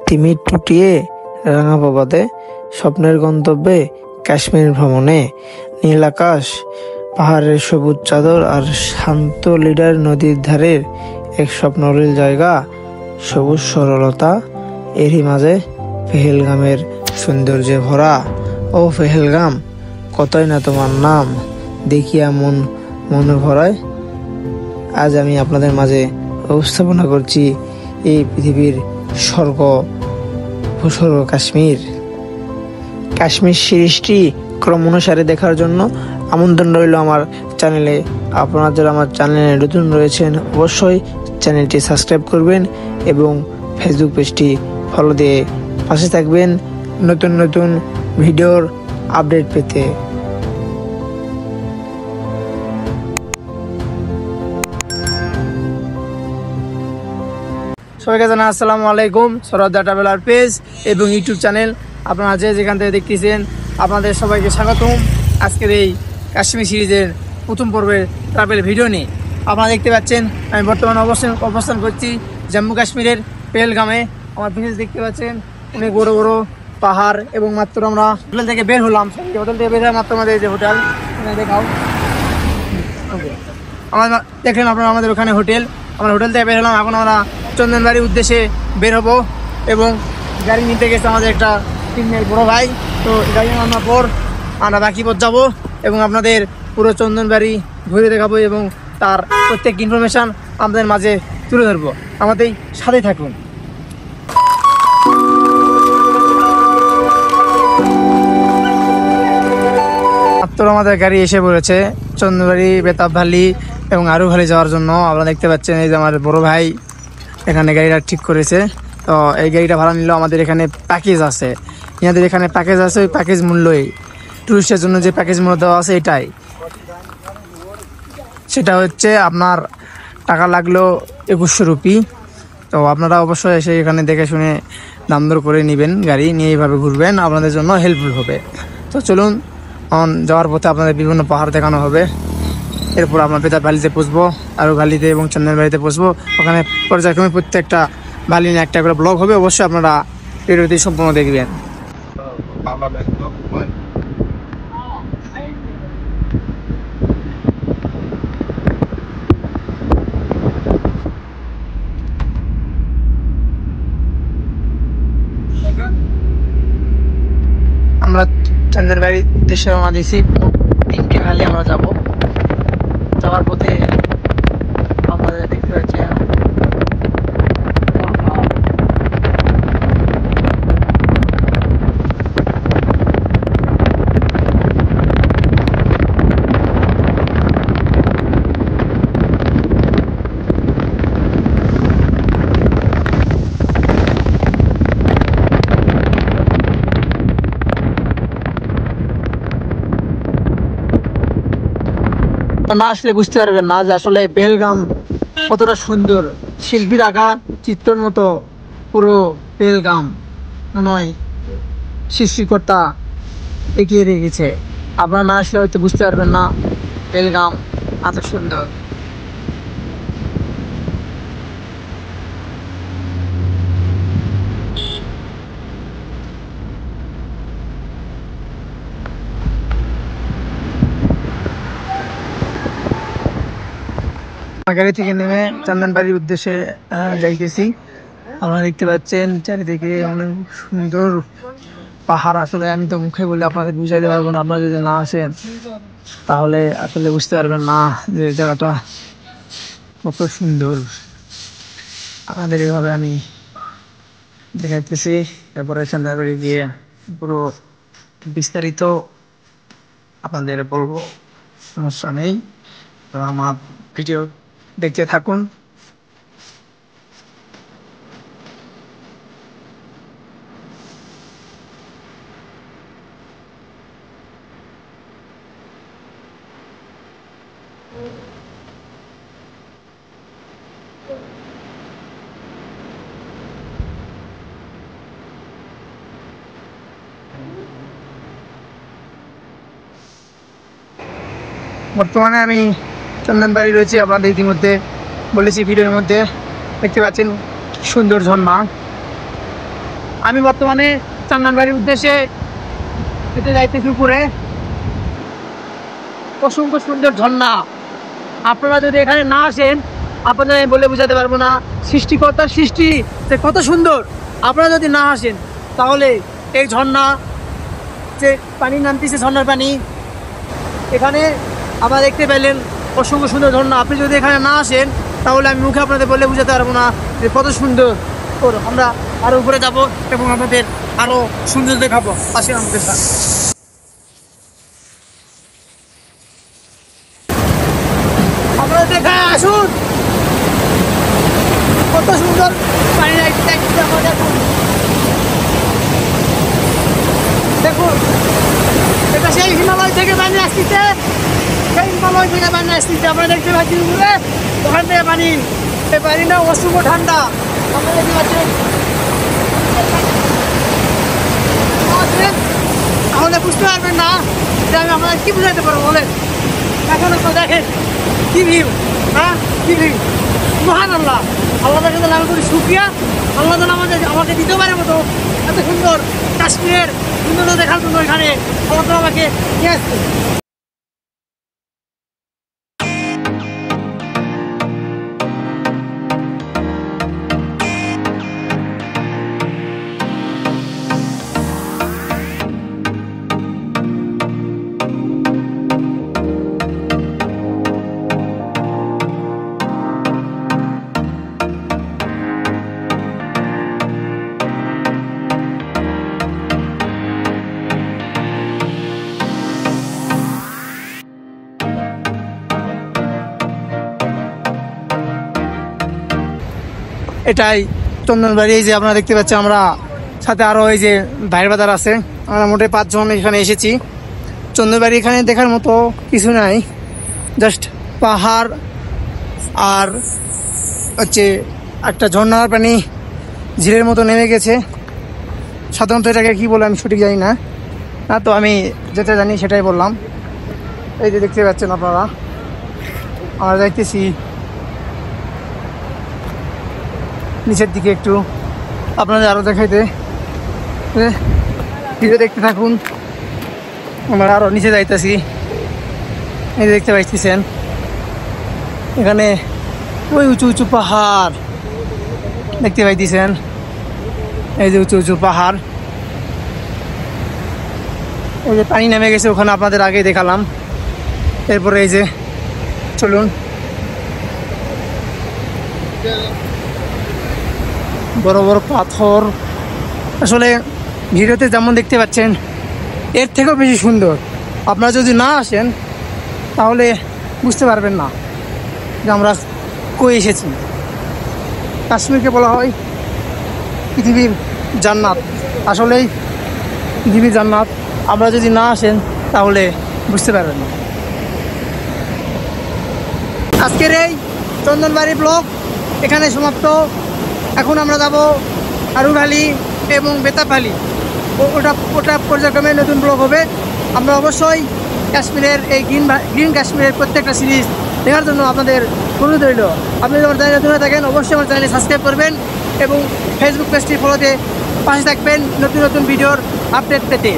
তিমির টুটিয়ে রাঙা প্রভাতে স্বপ্নের গন্তব্যে কাশ্মীর ভ্রমণে নীল আকাশ, পাহাড়ের সবুজ চাদর আর শান্ত লিডার নদীর ধারের এক স্বপ্নলীল জায়গা, সবুজ সরলতা। এরই মাঝে পেহেলগামের সৌন্দর্যে ভরা। ও পেহেলগাম, কতই না তোমার নাম দেখিয়া মনে ভরায়। আজ আমি আপনাদের মাঝে উপস্থাপনা করছি এই পৃথিবীর স্বর্গ ভূস্বর্গ কাশ্মীর। কাশ্মীর সিরিজটি ক্রম অনুসারে দেখার জন্য আমন্ত্রণ রইল আমার চ্যানেলে। আপনারা যারা আমার চ্যানেলে নতুন রয়েছেন অবশ্যই চ্যানেলটি সাবস্ক্রাইব করবেন এবং ফেসবুক পেজটি ফলো দিয়ে পাশে থাকবেন নতুন নতুন ভিডিওর আপডেট পেতে। সবাইকে জানাই আসসালামু আলাইকুম। সরদার ট্রাভেলার পেজ এবং ইউটিউব চ্যানেল আপনারা যেখান থেকে দেখতেছেন আপনাদের সবাইকে স্বাগতম আজকের এই কাশ্মীর সিরিজের প্রথম পর্বের ট্রাভেল ভিডিও নিয়ে। আপনারা দেখতে পাচ্ছেন আমি বর্তমানে অবস্থান করছি জম্মু কাশ্মীরের পেহেলগামে। আমার পিছনে দেখতে পাচ্ছেন অনেক বড় বড় পাহাড় এবং মাত্র আমরা হোটেল থেকে বের হলাম। হোটেল থেকে বের হয়ে মাত্র আমাদের যে হোটেল দেখাও দেখলেন আপনারা আমাদের ওখানে হোটেল। আমরা হোটেল থেকে বের হলাম, এখন আমরা চন্দনবাড়ির উদ্দেশ্যে বের হবো এবং গাড়ি নিতে গেছে আমাদের একটা তিনের বড় ভাই। তো গাড়ি নামার পর আমরা বাকি পথ যাবো এবং আপনাদের পুরো চন্দনবাড়ি ঘুরে দেখাবো এবং তার প্রত্যেক ইনফরমেশান আমাদের মাঝে তুলে ধরবো। আমাদের সাথে থাকুন। মাত্র আমাদের গাড়ি এসে পড়েছে চন্দনবাড়ি, বেতাব ভ্যালি এবং আরু ভ্যালি যাওয়ার জন্য। আপনারা দেখতে পাচ্ছেন এই যে আমার বড় ভাই এখানে গাড়িটা ঠিক করেছে। তো এই গাড়িটা ভাড়া নিলেও আমাদের এখানে প্যাকেজ আছে, এনাদের এখানে প্যাকেজ আছে। ওই প্যাকেজ মূল্যই টুরিস্টের জন্য যে প্যাকেজ মূল্য দেওয়া আছে এটাই, সেটা হচ্ছে আপনার টাকা লাগলো 2100 রুপি। তো আপনারা অবশ্যই এসে এখানে দেখে শুনে দাম দর করে নেবেন, গাড়ি নিয়ে এইভাবে ঘুরবেন, আপনাদের জন্য হেল্পফুল হবে। তো চলুন, যাওয়ার পথে আপনাদের বিভিন্ন পাহাড় দেখানো হবে। এরপর আমরা বেতাব ভ্যালিতে পৌঁছবো, আরও ভ্যালিতে এবং চন্দনবাড়িতে পৌঁছবো। ওখানে পর্যায়ক্রমে প্রত্যেকটা ভ্যালি নিয়ে একটা করে ব্লগ হবে। অবশ্যই আপনারা ভিডিওটি সম্পূর্ণ দেখবেন। আমরা চন্দনবাড়ির উদ্দেশ্যে রওনা দিয়েছি। 3টি ভ্যালি আমরা যাবো। যাওয়ার পথে আপনাদের দেখতে পাচ্ছি না আসলে বুঝতে পারবেন না যে আসলে পেহেলগাম কতটা সুন্দর। শিল্পীর আঁকা চিত্রের মতো পুরো পেহেলগাম নয় সৃষ্টিকর্তা এগিয়ে রেখেছে। আপনারা না আসলে হয়তো বুঝতে পারবেন না পেহেলগাম এত সুন্দর। গাড়ি থেকে নেমে চন্দনবাড়ির উদ্দেশ্যে যাইতেছি। আপনারা দেখতে পাচ্ছেন চারিদিকে অনেক সুন্দর পাহাড়। আসলে আমি তো মুখে বলে আপনাদের বুঝাইতে পারবো না, আপনারা যদি না আসেন তাহলে আসলে বুঝতে পারবেন না যে জায়গাটা কত সুন্দর। আপনাদের এভাবে আমি দেখাইতেছি, তারপরে চন্দনবাড়ি গিয়ে পুরো বিস্তারিত আপনাদের বলবো, সমস্যা নেই। তো আমার ভিডিও দেখতে থাকুন। বর্তমানে আমি চন্দনবাড়ি রয়েছে। আপনাদের ইতিমধ্যে বলেছি ভিডিওর মধ্যে, দেখতে পাচ্ছেন সুন্দর ঝর্ণা। আমি বর্তমানে চান্নানবাড়ির উদ্দেশ্যে হেঁটে যাইতেছি উপরে। অসংখ্য সুন্দর ঝর্ণা, আপনারা যদি এখানে না আসেন আপনাদের আমি বলে বোঝাতে পারবো না সৃষ্টিকর্তার সৃষ্টি যে কত সুন্দর। আপনারা যদি না আসেন তাহলে এই ঝর্ণা যে পানি নামতেছে, ঝর্ণার পানি এখানে আবার দেখতে পেলেন অসংখ্য সুন্দর ঝর্ণা। আপনি যদি এখানে না আসেন তাহলে আমি মুখে আপনাদের বলে বোঝাতে পারবো না যে কত সুন্দর। আমরা আরো উপরে যাব এবং আপনাদের আরো সুন্দর দেখাবো। আসেন আমাদের সাথে। আপনারা দেখায় আসুন কত সুন্দর পানি দেখুন। এটা সেই হিমালয় থেকে পানি আসতেছে, সেই হিমালয় থেকে পানি আসতেছে। আপনারা দেখতে পাচ্ছেন উপরে ওখান থেকে পানি, এই পানিটা অসংখ্য ঠান্ডা। আপনারা দেখতে পাচ্ছেন, তাহলে বুঝতে পারবেন না যে আমি আপনাদের কি বুঝাইতে পারবো বলেন। এখন তো দেখেন কি ভিউ, হ্যাঁ কি ভিউ। মহান আল্লাহ, আল্লাহ কাছে আমি করি শুকরিয়া। আল্লাহ যেন আমাকে দিতে পারে মতো এত সুন্দর কাশ্মীরের সুন্দর দেখার জন্য এখানে আল্লাহ আমাকে নিয়ে আসছে। এটাই চন্দনবাড়ি। এই যে আপনারা দেখতে পাচ্ছেন, আমরা সাথে আরো এই যে ভাইয়ের বাজার আছে। আমরা মোটে 5 জন এখানে এসেছি। চন্দনবাড়ি এখানে দেখার মতো কিছু নাই, জাস্ট পাহাড় আর হচ্ছে একটা ঝর্ণার পানি ঝিলের মতো নেমে গেছে। সাধারণত এটাকে কি বলে আমি সঠিক জানি না, তো আমি যেটা জানি সেটাই বললাম। এই যে দেখতে পাচ্ছেন আপনারা, আমরা যাইতেছি নিচের দিকে। একটু আপনাদের আরও দেখাইতে, ভিডিও দেখতে থাকুন। আমরা আরও নিচে যাইতেছি। এই যে দেখতে পাইতেছেন এখানে ওই উঁচু উঁচু পাহাড় দেখতে পাইতেছেন। এই যে উঁচু উঁচু পাহাড়, এই যে পানি নেমে গেছে ওখানে আপনাদের আগেই দেখালাম। এরপরে এই যে চলুন, বড় বড় পাথর। আসলে ভিডিওতে যেমন দেখতে পাচ্ছেন এর থেকেও বেশি সুন্দর। আপনারা যদি না আসেন তাহলে বুঝতে পারবেন না যে আমরা কই এসেছি। কাশ্মীরকে বলা হয় পৃথিবীর জান্নাত। আসলেই পৃথিবীর জান্নাত। আপনারা যদি না আসেন তাহলে বুঝতে পারবেন না। আজকের এই চন্দনবাড়ি ব্লগ এখানে সমাপ্ত। এখন আমরা যাব হারুখালি এবং বেতাবভ্যালি। ওটা পর্যায়ক্রমে নতুন ব্লগ হবে। আমরা অবশ্যই কাশ্মীরের এই গ্রিন কাশ্মীরের প্রত্যেকটা সিরিজ দেখার জন্য আপনাদের অনুরোধ রইল। আপনি যদি আমার চ্যানেলে নতুন থাকেন অবশ্যই আমার চ্যানেলে সাবস্ক্রাইব করবেন এবং ফেসবুক পেজটি ফলোতে পাশে থাকবেন নতুন নতুন ভিডিওর আপডেট পেতে।